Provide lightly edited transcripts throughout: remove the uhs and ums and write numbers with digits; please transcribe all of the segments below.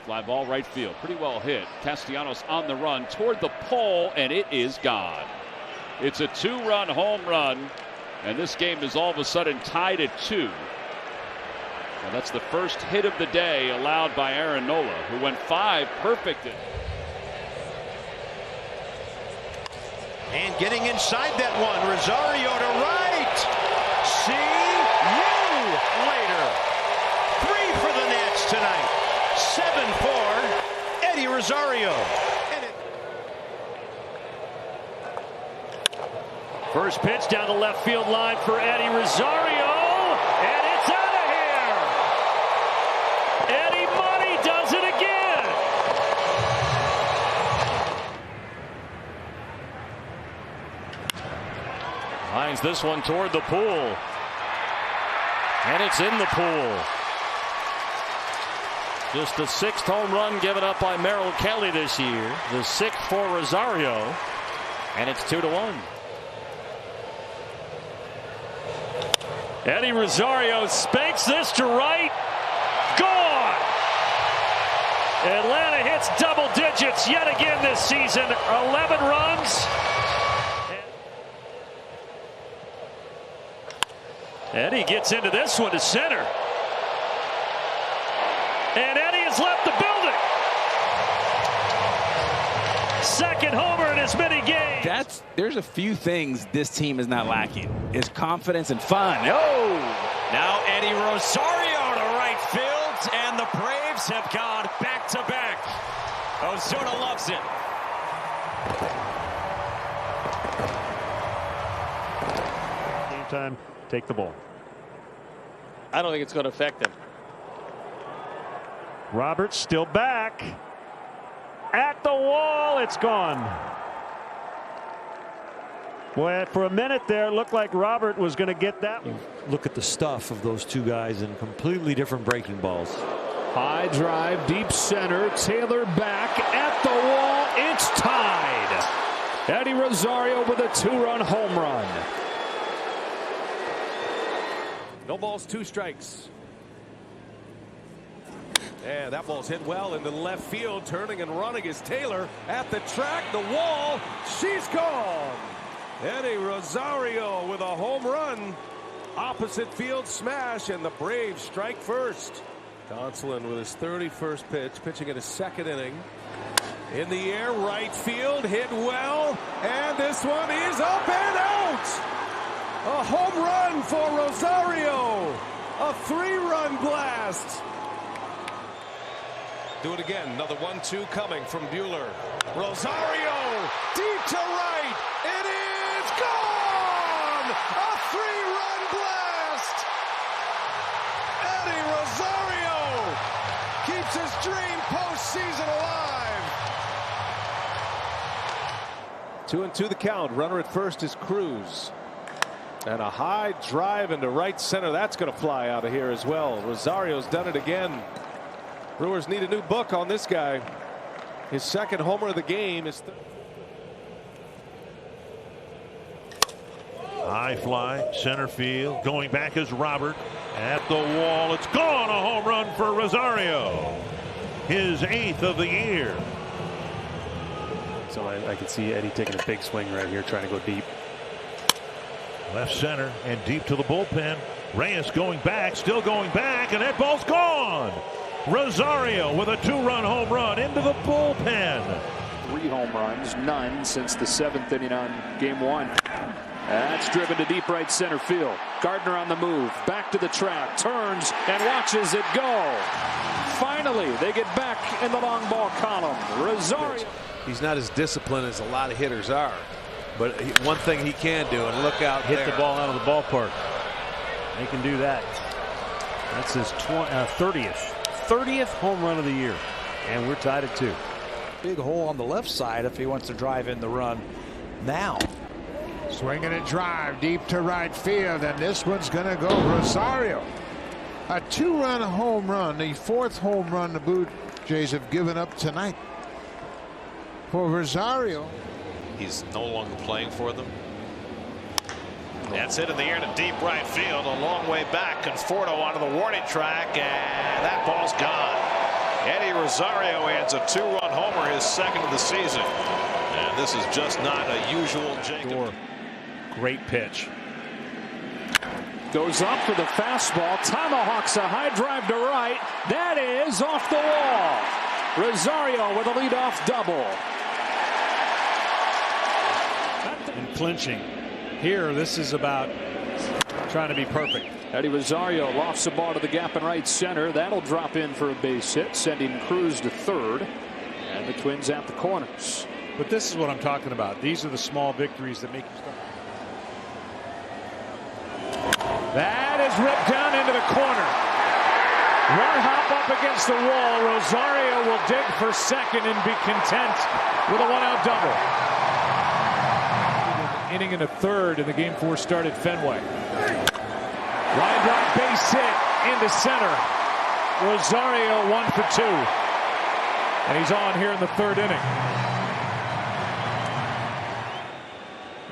Fly ball right field. Pretty well hit. Castellanos on the run toward the pole, and it is gone. It's a 2-run home run, and this game is all of a sudden tied at 2. Now that's the first hit of the day allowed by Aaron Nola, who went 5 perfect. And getting inside that one, Rosario to right. See you later. 3 for the Nats tonight. 7-4, Eddie Rosario. First pitch down the left field line for Eddie Rosario, and it's out of here. Eddie Money does it again. Lines this one toward the pool, and it's in the pool. Just the 6th home run given up by Merrill Kelly this year. The 6th for Rosario, and it's 2-1. Eddie Rosario spanks this to right. Gone. Atlanta hits double digits yet again this season. 11 runs. Eddie gets into this one to center. And Eddie has left the building. Second homer in as many games. There's a few things this team is not lacking. It's confidence and fun. Oh! Now Eddie Rosario to right field, and the Braves have gone back-to-back. Ozuna loves it. Game time, take the ball. I don't think it's going to affect him. Roberts still back. At the wall, it's gone. Boy, for a minute there, it looked like Robert was going to get that one. Look at the stuff of those two guys in completely different breaking balls. High drive, deep center. Taylor back at the wall. It's tied. Eddie Rosario with a 2-run home run. No balls, 2 strikes. And that ball's hit well into left field. Turning and running is Taylor at the track, the wall. She's gone. Eddie Rosario with a home run. Opposite field smash, and the Braves strike first. Gonsolin with his 31st pitch, pitching in his 2nd inning. In the air, right field, hit well, and this one is up and out. A home run for Rosario. A 3-run blast. Do it again. Another 1-2 coming from Buehler. Rosario deep to right. It is gone. A 3-run blast. Eddie Rosario keeps his dream postseason alive. 2-2 the count. Runner at first is Cruz. And a high drive into right center. That's going to fly out of here as well. Rosario's done it again. Brewers need a new book on this guy. His 2nd homer of the game is. High fly, center field. Going back is Robert. At the wall, it's gone. A home run for Rosario. His 8th of the year. So I can see Eddie taking a big swing right here, trying to go deep. Left center and deep to the bullpen. Reyes going back, still going back, and that ball's gone. Rosario with a 2-run home run into the bullpen. 3 home runs, none since the 7th inning on game 1. That's driven to deep right center field. Gardner on the move, back to the track, turns and watches it go. Finally, they get back in the long ball column. Rosario. He's not as disciplined as a lot of hitters are. But one thing he can do, and look out, hit the ball out of the ballpark. They can do that. That's his 30th home run of the year, and we're tied at 2. Big hole on the left side if he wants to drive in the run now. Swinging a drive deep to right field, and this one's going to go Rosario. A 2-run home run, the 4th home run the Blue Jays have given up tonight. For Rosario. He's no longer playing for them. That's it in the air to deep right field. A long way back. Conforto onto the warning track, and that ball's gone. Eddie Rosario adds a 2-run homer, his second of the season. And this is just not a usual Jacob. Great pitch. Goes up for the fastball. Tomahawks a high drive to right. That is off the wall. Rosario with a leadoff double. And clinching. Here, this is about trying to be perfect. Eddie Rosario lofts the ball to the gap in right center. That'll drop in for a base hit, sending Cruz to third. And the Twins at the corners. But this is what I'm talking about. These are the small victories that make you start. That is ripped down into the corner. One hop up against the wall. Rosario will dig for second and be content with a one-out double. Inning and a third in the Game 4 start at Fenway. Line drive base hit into center. Rosario 1 for 2. And he's on here in the third inning.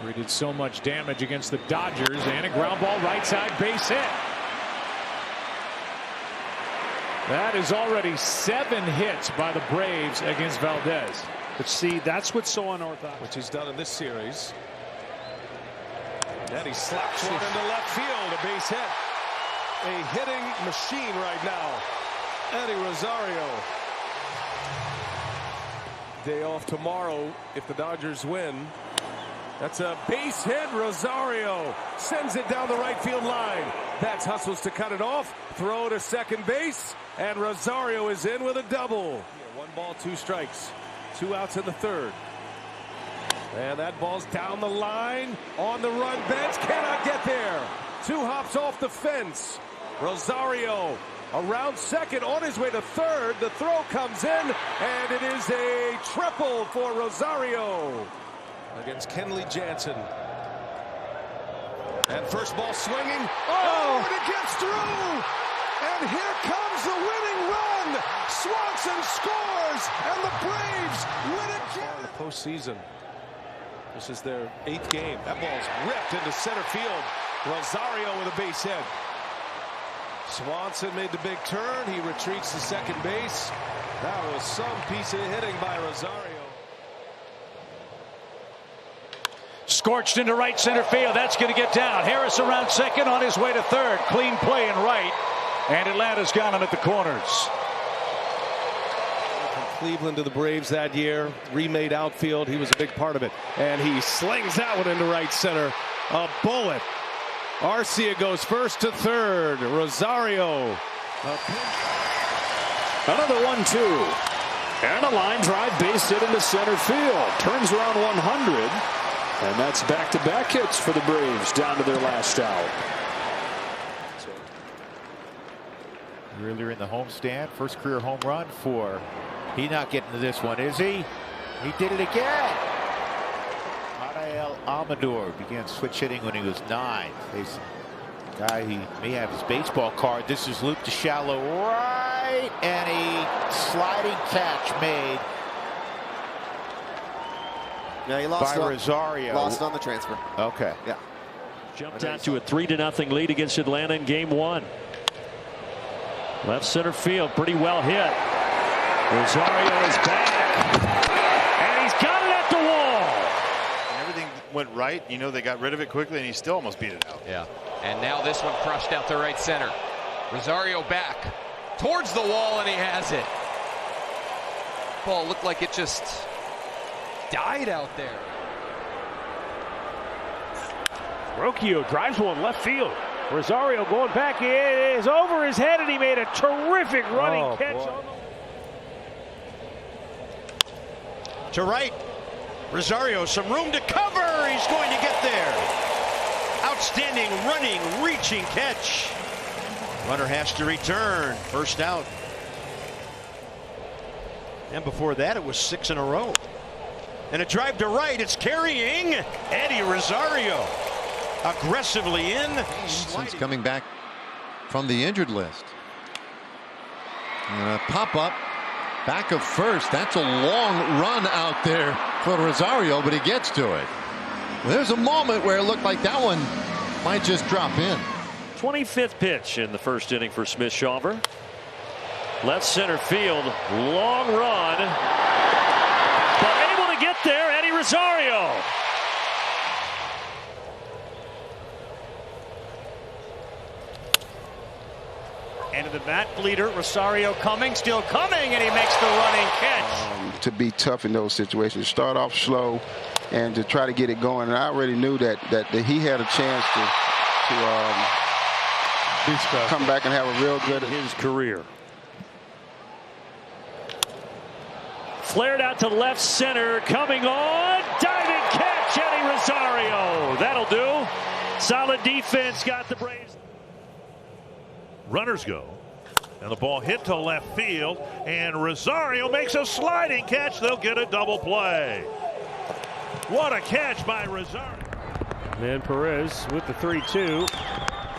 He did so much damage against the Dodgers, and a ground ball right side base hit. That is already 7 hits by the Braves against Valdez. But see, that's what's so unorthodox. Which he's done in this series. And he slaps one into left field, a base hit. A hitting machine right now. Eddie Rosario. Day off tomorrow if the Dodgers win. That's a base hit. Rosario sends it down the right field line. That's hustles to cut it off. Throw to second base. And Rosario is in with a double. 1 ball, 2 strikes. 2 outs in the third. And that ball's down the line. On the run, Bench cannot get there. 2 hops off the fence. Rosario around second, on his way to third. The throw comes in, and it is a triple for Rosario against Kenley Jansen. And first ball swinging. Oh, and it gets through. And here comes the winning run. Swanson scores, and the Braves win again. The postseason. This is their 8th game. That ball's ripped into center field. Rosario with a base hit. Swanson made the big turn. He retreats to second base. That was some piece of hitting by Rosario. Scorched into right center field. That's going to get down. Harris around second, on his way to third. Clean play in right. And Atlanta's got him at the corners. From Cleveland to the Braves that year. Remade outfield. He was a big part of it. And he slings that one into right center. A bullet. Arcia goes first to third. Rosario. Another 1-2. And a line drive base hit into center field. Turns around 100. And that's back-to-back hits for the Braves down to their last out. Earlier in the homestand, first career home run for. He's not getting to this one, is he? He did it again. Adael Amador began switch hitting when he was 9. He's a guy, he may have his baseball card. This is looped to shallow right, and a sliding catch made. Yeah, he lost by Rosario. Lost on the transfer. Okay. Yeah. Jumped out to a 3-0 lead against Atlanta in game 1. Left center field, pretty well hit. Rosario is back. And he's got it at the wall. Everything went right. You know, they got rid of it quickly, and he still almost beat it out. Yeah. And now this one crushed out to right center. Rosario back towards the wall, and he has it. Ball looked like it just died out there. Rocchio drives one left field. Rosario going back. It is over his head, and he made a terrific running catch. To right. Rosario, some room to cover. He's going to get there. Outstanding running, reaching catch. Runner has to return. First out. And before that, it was 6 in a row. And a drive to right. It's carrying Eddie Rosario. Aggressively in. Since coming back from the injured list. And a pop-up. Back of first. That's a long run out there for Rosario, but he gets to it. There's a moment where it looked like that one might just drop in. 25th pitch in the first inning for Smith-Shawver. Left center field, long run, but able to get there, Eddie Rosario. End of the bat, leader Rosario coming, still coming, and he makes the running catch. To be tough in those situations, start off slow and to try to get it going. And I already knew that he had a chance to come back and have a real good his career. Flared out to left center, coming on, diving catch, Eddie Rosario. That'll do. Solid defense got the Braves. Runners go, and the ball hit to left field, and Rosario makes a sliding catch. They'll get a double play. What a catch by Rosario. Man Perez with the 3-2.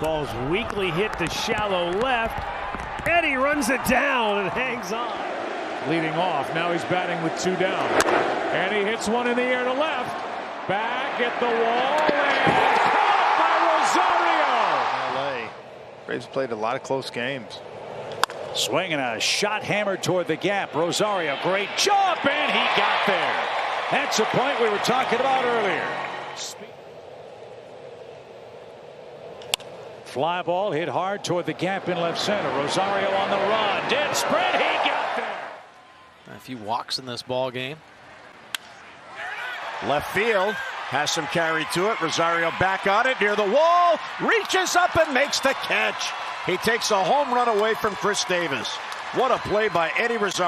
Ball's weakly hit to shallow left. Eddie runs it down and hangs on. Leading off, now he's batting with 2 down. And he hits one in the air to left. Back at the wall, and caught by Rosario. LA. Braves played a lot of close games. Swinging a shot hammered toward the gap. Rosario, great jump, and he got there. That's a point we were talking about earlier. Fly ball hit hard toward the gap in left center. Rosario on the run. Dead spread. He got there. A few walks in this ball game. Left field has some carry to it. Rosario back on it near the wall. Reaches up and makes the catch. He takes a home run away from Chris Davis. What a play by Eddie Rosario.